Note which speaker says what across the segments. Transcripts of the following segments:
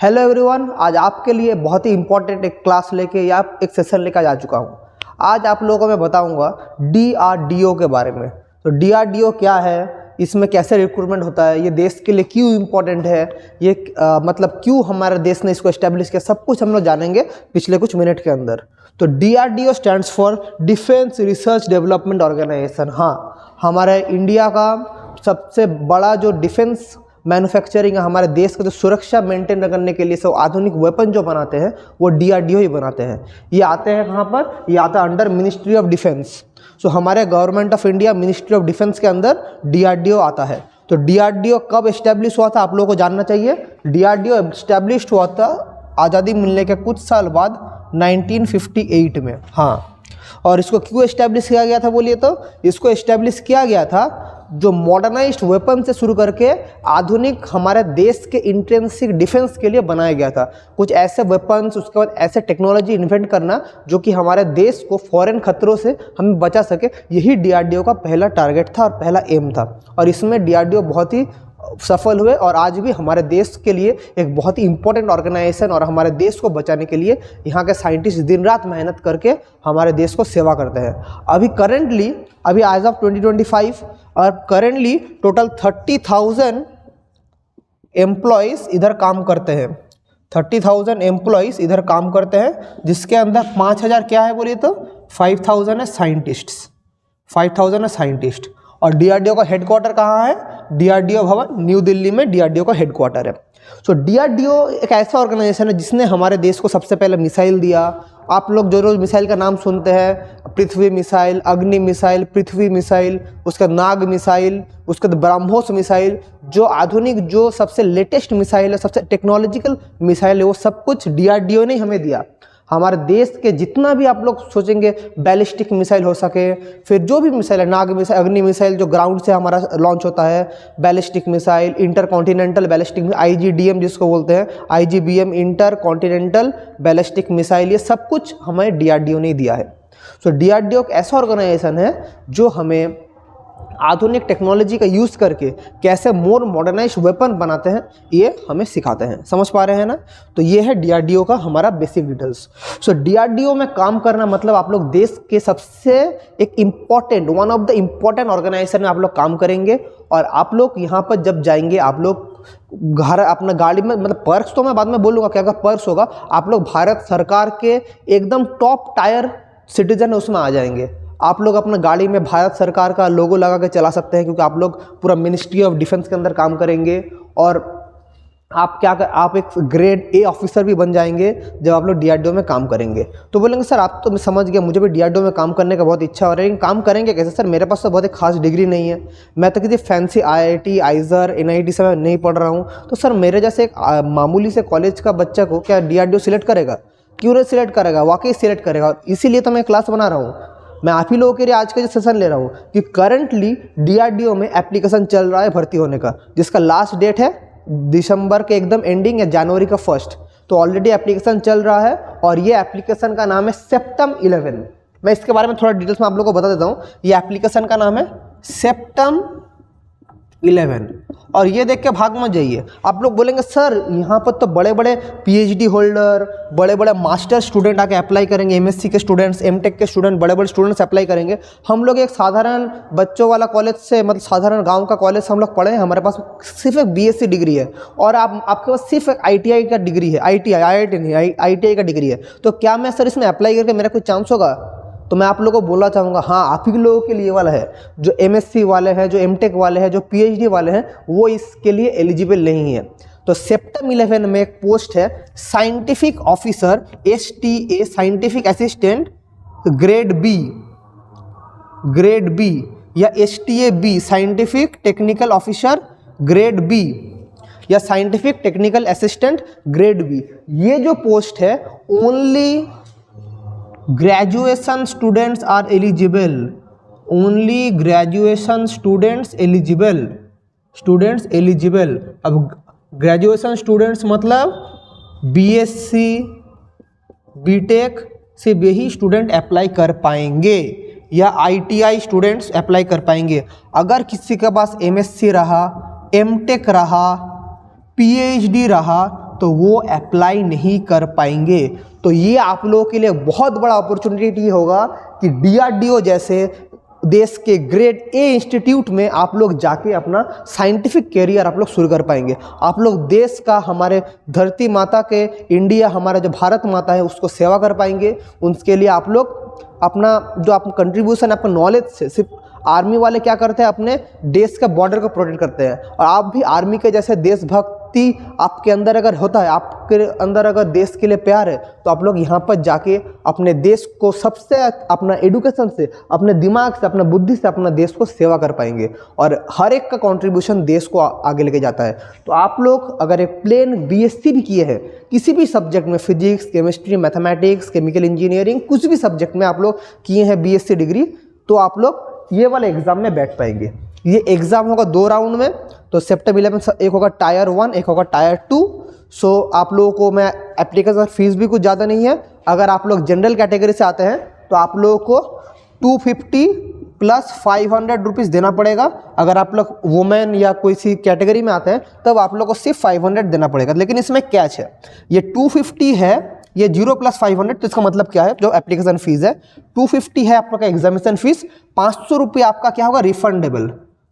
Speaker 1: Hello everyone, आज आपके लिए बहुत ही इंपॉर्टेंट एक क्लास लेके या एक सेशन लेकर जा चुका हूँ। आज आप लोगों को मैं बताऊँगा DRDO के बारे में। तो DRDO क्या है, इसमें कैसे रिक्रूटमेंट होता है, ये देश के लिए क्यों इम्पोर्टेंट है, ये मतलब क्यों हमारे देश ने इसको एस्टेब्लिश किया, सब कुछ हम लोग जानेंगे पिछले कुछ मिनट के अंदर। तो DRDO stands for defence research development organisation. हाँ, हमारे इंडिया का सबसे बड़ा जो डिफेंस मैन्युफैक्चरिंग, हमारे देश का जो सुरक्षा मेंटेन करने के लिए सब आधुनिक वेपन जो बनाते हैं वो DRDO ही बनाते हैं। ये आते हैं कहाँ पर, ये आता है अंडर मिनिस्ट्री ऑफ डिफेंस। सो हमारे government of India ministry of defence के अंदर DRDO आता है। तो DRDO कब इस्टेब्लिश हुआ था आप लोगों को जानना चाहिए। DRDO इस्टेब्लिश हुआ था आज़ादी मिलने के कुछ साल बाद 1958 में। हाँ, और इसको क्यों इस्टेब्लिश किया गया था बोलिए तो, इसको इस्टेब्लिश किया गया था जो मॉडर्नाइज्ड वेपन से शुरू करके आधुनिक हमारे देश के इंटेंसिव डिफेंस के लिए बनाया गया था। कुछ ऐसे वेपन्स, उसके बाद ऐसे टेक्नोलॉजी इन्वेंट करना जो कि हमारे देश को फॉरेन खतरों से हमें बचा सके, यही DRDO का पहला टारगेट था और पहला एम था। और इसमें DRDO बहुत ही सफल हुए और आज भी हमारे देश के लिए एक बहुत ही इंपॉर्टेंट ऑर्गेनाइजेशन और हमारे देश को बचाने के लिए यहाँ के साइंटिस्ट दिन रात मेहनत करके हमारे देश को सेवा करते हैं। अभी आज ऑफ 2025 और करेंटली टोटल 30,000 एम्प्लॉयज़ इधर काम करते हैं। 30,000 एम्प्लॉयज़ इधर काम करते हैं, जिसके अंदर 5,000 क्या है बोलिए तो 5,000 है साइंटिस्ट्स। 5,000 है साइंटिस्ट। और DRDO का हेडक्वार्टर कहाँ है, DRDO भवन न्यू दिल्ली में DRDO का हेडक्वार्टर है। सो DRDO एक ऐसा ऑर्गेनाइजेशन है जिसने हमारे देश को सबसे पहले मिसाइल दिया। आप लोग जो रोज़ मिसाइल का नाम सुनते हैं, पृथ्वी मिसाइल, अग्नि मिसाइल, पृथ्वी मिसाइल, उसका नाग मिसाइल, उसके बाद ब्रह्मोस मिसाइल, जो आधुनिक जो सबसे लेटेस्ट मिसाइल है, सबसे टेक्नोलॉजिकल मिसाइल है, वो सब कुछ DRDO ने हमें दिया। हमारे देश के जितना भी आप लोग सोचेंगे बैलिस्टिक मिसाइल हो सके, फिर जो भी मिसाइल है, नाग मिसाइल, अग्नि मिसाइल जो ग्राउंड से हमारा लॉन्च होता है, ballistic missile, intercontinental ballistic IGDM जिसको बोलते हैं, IGBM इंटरकॉन्टिनेंटल बैलिस्टिक मिसाइल, ये सब कुछ हमें DRDO ने दिया है। सो DRDO एक ऐसा ऑर्गेनाइजेशन है जो हमें आधुनिक टेक्नोलॉजी का यूज़ करके कैसे मोर मॉडर्नाइज्ड वेपन बनाते हैं ये हमें सिखाते हैं। समझ पा रहे हैं ना। तो ये है DRDO का हमारा बेसिक डिटेल्स। सो DRDO में काम करना मतलब आप लोग देश के सबसे एक important, one of the important organisation में आप लोग काम करेंगे। और आप लोग यहाँ पर जब जाएंगे, आप लोग घर अपना गाड़ी में, मतलब पर्क्स तो मैं बाद में बोलूँगा क्या क्या पर्क्स होगा, आप लोग भारत सरकार के एकदम टॉप टायर सिटीजन उसमें आ जाएंगे। आप लोग अपना गाड़ी में भारत सरकार का लोगो लगा के चला सकते हैं, क्योंकि आप लोग पूरा मिनिस्ट्री ऑफ डिफेंस के अंदर काम करेंगे। और आप एक ग्रेड A ऑफिसर भी बन जाएंगे जब आप लोग DRDO में काम करेंगे। तो बोलेंगे सर आप तो मैं समझ गया, मुझे भी DRDO में काम करने का बहुत इच्छा हो रहा है, लेकिन काम करेंगे कैसे सर, मेरे पास तो बहुत एक खास डिग्री नहीं है, मैं तो किसी फैंसी IIT, IISER, NIT से मैं नहीं पढ़ रहा हूँ। तो सर मेरे जैसे एक मामूली से कॉलेज का बच्चा को क्या DRDO सिलेक्ट करेगा? क्यों नहीं सिलेक्ट करेगा, वाकई सिलेक्ट करेगा। इसीलिए तो मैं क्लास बना रहा हूँ। मैं आप ही लोगों के लिए आज का जो सेशन ले रहा हूँ कि करंटली DRDO में एप्लीकेशन चल रहा है भर्ती होने का, जिसका लास्ट डेट है दिसंबर के एकदम एंडिंग या जनवरी का फर्स्ट। तो ऑलरेडी एप्लीकेशन चल रहा है और ये एप्लीकेशन का नाम है सेप्टम 11। मैं इसके बारे में थोड़ा डिटेल्स में आप लोगों को बता देता हूँ। ये एप्लीकेशन का नाम है सेप्टम 11। और ये देख के भाग मत जाइए। आप लोग बोलेंगे सर यहाँ पर तो बड़े बड़े PhD होल्डर, बड़े बड़े मास्टर स्टूडेंट आके अप्लाई करेंगे, MSc के स्टूडेंट्स, MTech के स्टूडेंट, बड़े बड़े स्टूडेंट्स अप्लाई करेंगे। हम लोग एक साधारण बच्चों वाला कॉलेज से, मतलब साधारण गांव का कॉलेज से हम लोग पढ़े हैं, हमारे पास सिर्फ एक BSc डिग्री है और आपके पास सिर्फ एक ITI का डिग्री है, IIT नहीं, ITI का डिग्री है। तो क्या मैं सर इसमें अप्लाई करके मेरा कोई चांस होगा? तो मैं आप लोगों को बोलना चाहूँगा, हाँ आप ही लोगों के लिए वाला है। जो MSc वाले हैं, जो MTech वाले हैं, जो PhD वाले हैं, वो इसके लिए एलिजिबल नहीं है। तो सेप्टम 11 में एक पोस्ट है scientific officer STA, scientific assistant grade B या STA B, scientific technical officer grade B या scientific technical assistant grade B। ये जो पोस्ट है only graduation students are eligible, only graduation students eligible. अब graduation students मतलब BSc BTech से यही student apply कर पाएंगे या ITI स्टूडेंट्स अप्लाई कर पाएंगे। अगर किसी के पास MSc रहा, MTech रहा, PhD रहा, तो वो अप्लाई नहीं कर पाएंगे। तो ये आप लोगों के लिए बहुत बड़ा अपॉर्चुनिटी होगा कि DRDO जैसे देश के ग्रेड ए इंस्टीट्यूट में आप लोग जाके अपना साइंटिफिक कैरियर आप लोग शुरू कर पाएंगे। आप लोग देश का, हमारे धरती माता के, इंडिया, हमारा जो भारत माता है उसको सेवा कर पाएंगे। उसके लिए आप लोग अपना जो आप कंट्रीब्यूशन आपका नॉलेज से, सिर्फ आर्मी वाले क्या करते हैं, अपने देश का बॉर्डर को प्रोटेक्ट करते हैं, और आप भी आर्मी के जैसे देशभक्ति आपके अंदर अगर होता है, आपके अंदर अगर देश के लिए प्यार है, तो आप लोग यहाँ पर जाके अपने देश को सबसे अपना एडुकेशन से, अपने दिमाग से, अपना बुद्धि से अपना देश को सेवा कर पाएंगे। और हर एक का कंट्रीब्यूशन देश को आगे लेके जाता है। तो आप लोग अगर एक प्लेन BSc भी किए हैं किसी भी सब्जेक्ट में, physics, chemistry, mathematics, chemical engineering, कुछ भी सब्जेक्ट में आप लोग किए हैं BSc डिग्री, तो आप लोग ये वाले एग्ज़ाम में बैठ पाएंगे। ये एग्ज़ाम होगा 2 राउंड में। तो सेप्टेम्बर 11 एक होगा टायर 1, एक होगा टायर 2। सो आप लोगों को मैं एप्लीकेशन फीस भी कुछ ज़्यादा नहीं है। अगर आप लोग जनरल कैटेगरी से आते हैं तो आप लोगों को 250 प्लस 500 रुपीज़ देना पड़ेगा। अगर आप लोग वुमेन या कोई सी कैटेगरी में आते हैं तब आप लोग को सिर्फ 500 देना पड़ेगा। लेकिन इसमें कैच है, ये 250 है, ये 0 + 500, तो इसका मतलब क्या है, जो एप्लीकेशन फीस है 250 है आपका एग्जामिनेशन फीस, 500 रुपये आपका क्या होगा, रिफंडेबल,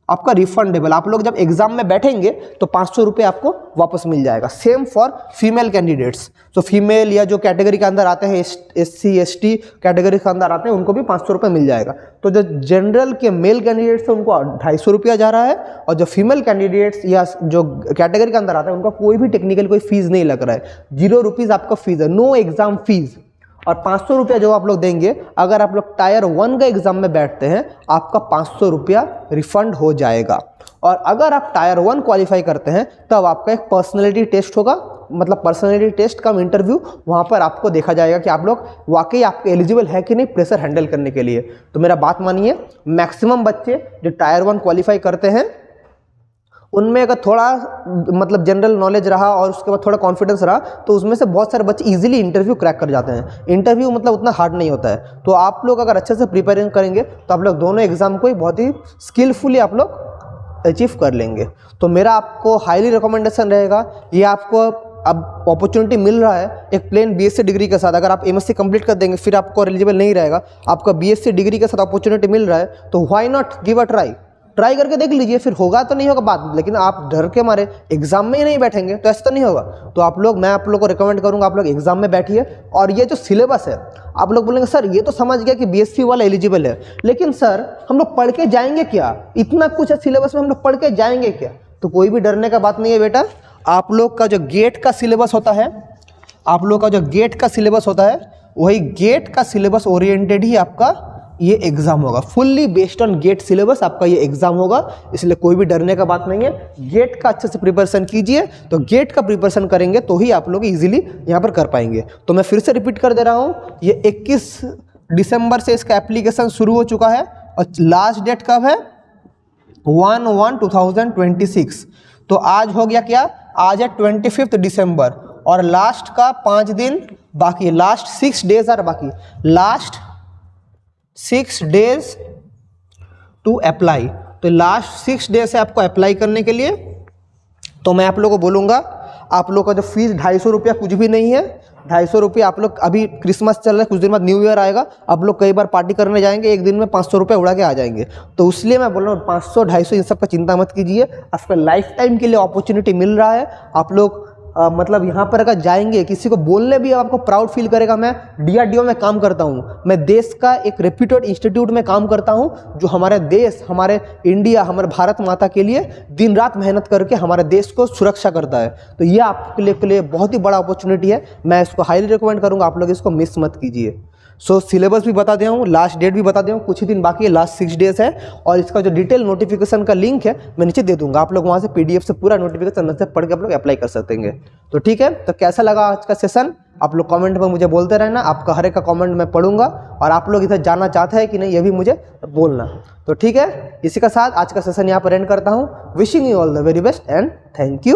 Speaker 1: आपका रिफंडेबल। आप लोग जब एग्जाम में बैठेंगे तो 500 रुपये आपको वापस मिल जाएगा। Same for female candidates. तो फीमेल या जो कैटेगरी के अंदर आते हैं, SC ST कैटेगरी के अंदर आते हैं, उनको भी 500 रुपये मिल जाएगा। तो जो जनरल के मेल कैंडिडेट्स हैं उनको 250 रुपया जा रहा है, और जो फीमेल कैंडिडेट्स या जो कैटेगरी के अंदर आते हैं उनका कोई भी टेक्निकल कोई फीस नहीं लग रहा है। 0 रुपीज़ आपका फीस है, नो एग्जाम फीस। और 500 रुपया जो आप लोग देंगे, अगर आप लोग टायर 1 का एग्जाम में बैठते हैं, आपका 500 रुपया रिफंड हो जाएगा। और अगर आप टायर 1 क्वालिफाई करते हैं तब आपका एक पर्सनैलिटी टेस्ट होगा, मतलब पर्सनैलिटी टेस्ट का इंटरव्यू, वहाँ पर आपको देखा जाएगा कि आप लोग वाकई आपके एलिजिबल है कि नहीं प्रेशर हैंडल करने के लिए। तो मेरा बात मानिए, मैक्सिमम बच्चे जो टायर 1 क्वालिफाई करते हैं उनमें अगर थोड़ा मतलब जनरल नॉलेज रहा और उसके बाद थोड़ा कॉन्फिडेंस रहा तो उसमें से बहुत सारे बच्चे इजीली इंटरव्यू क्रैक कर जाते हैं। इंटरव्यू मतलब उतना हार्ड नहीं होता है। तो आप लोग अगर अच्छे से प्रिपेयरिंग करेंगे तो आप लोग दोनों एग्जाम को ही बहुत ही स्किलफुली आप लोग अचीव कर लेंगे। तो मेरा आपको हाईली रिकमेंडेशन रहेगा, ये आपको अब अपॉर्चुनिटी मिल रहा है एक प्लेन BSc डिग्री के साथ। अगर आप MSc कंप्लीट कर देंगे फिर आपको एलिजिबल नहीं रहेगा, आपका BSc डिग्री के साथ अपॉर्चुनिटी मिल रहा है, तो why not give a try करके देख लीजिए। फिर होगा तो नहीं होगा बात, लेकिन आप डर के मारे एग्जाम में ही नहीं बैठेंगे तो ऐसा तो नहीं होगा। तो आप लोग, मैं आप लोग को रिकमेंड करूंगा आप लोग एग्जाम में बैठिए। और ये जो सिलेबस है, आप लोग बोलेंगे सर ये तो समझ गया कि BSc वाला एलिजिबल है, लेकिन सर हम लोग पढ़ के जाएंगे क्या, इतना कुछ है सिलेबस में, हम लोग पढ़ के जाएंगे क्या। तो कोई भी डरने का बात नहीं है बेटा। आप लोग का जो गेट का सिलेबस होता है, आप लोग का जो गेट का सिलेबस होता है, वही गेट का सिलेबस ओरिएंटेड ही आपका ये एग्जाम होगा। Fully based on GATE syllabus आपका ये एग्जाम होगा, इसलिए कोई भी डरने का बात नहीं है। गेट का अच्छे से प्रिपरेशन कीजिए, तो गेट का प्रिपरेशन करेंगे तो ही आप लोग इजीली यहाँ पर कर पाएंगे। तो मैं फिर से रिपीट कर दे रहा हूँ, ये 21 दिसंबर से इसका एप्लीकेशन शुरू हो चुका है और लास्ट डेट कब है, 1/1/2026। तो आज हो गया क्या, आज है 25 दिसंबर और लास्ट का 5 दिन बाकी है, लास्ट 6 डेज आर बाकी, लास्ट 6 डेज टू अप्लाई। तो लास्ट 6 डेज है आपको अप्लाई करने के लिए। तो मैं आप लोगों को बोलूँगा, आप लोग का जो फीस 250 रुपया कुछ भी नहीं है। 250 रुपये आप लोग, अभी क्रिसमस चल रहा है, कुछ दिन बाद न्यू ईयर आएगा, आप लोग कई बार पार्टी करने जाएंगे, एक दिन में 500 रुपये उड़ा के आ जाएंगे। तो इसलिए मैं बोल रहा हूँ 500 250 इन सब का चिंता मत कीजिए, आपका लाइफ टाइम के लिए अपॉर्चुनिटी मिल रहा है। आप लोग मतलब यहाँ पर अगर जाएंगे, किसी को बोलने भी आपको प्राउड फील करेगा, मैं DRDO में काम करता हूँ, मैं देश का एक रेप्यूटेड इंस्टीट्यूट में काम करता हूँ जो हमारे देश, हमारे इंडिया, हमारे भारत माता के लिए दिन रात मेहनत करके हमारे देश को सुरक्षा करता है। तो ये आपके लिए बहुत ही बड़ा अपॉर्चुनिटी है, मैं इसको हाईली रिकमेंड करूँगा, आप लोग इसको मिस मत कीजिए। सो सिलेबस भी बता दिया हूँ, लास्ट डेट भी बता दिया हूँ, कुछ ही दिन बाकी है, लास्ट 6 डेज है। और इसका जो डिटेल नोटिफिकेशन का लिंक है मैं नीचे दे दूंगा, आप लोग वहाँ से PDF से पूरा नोटिफिकेशन से पढ़ के आप लोग अप्लाई कर सकेंगे। तो ठीक है, तो कैसा लगा आज का सेशन आप लोग कमेंट में मुझे बोलते रहना, आपका हर एक का कमेंट मैं पढ़ूंगा, और आप लोग इधर जाना चाहते हैं कि नहीं ये भी मुझे बोलना। तो ठीक है, इसी के साथ आज का सेशन यहाँ पर एंड करता हूँ। Wishing you all the very best and thank you.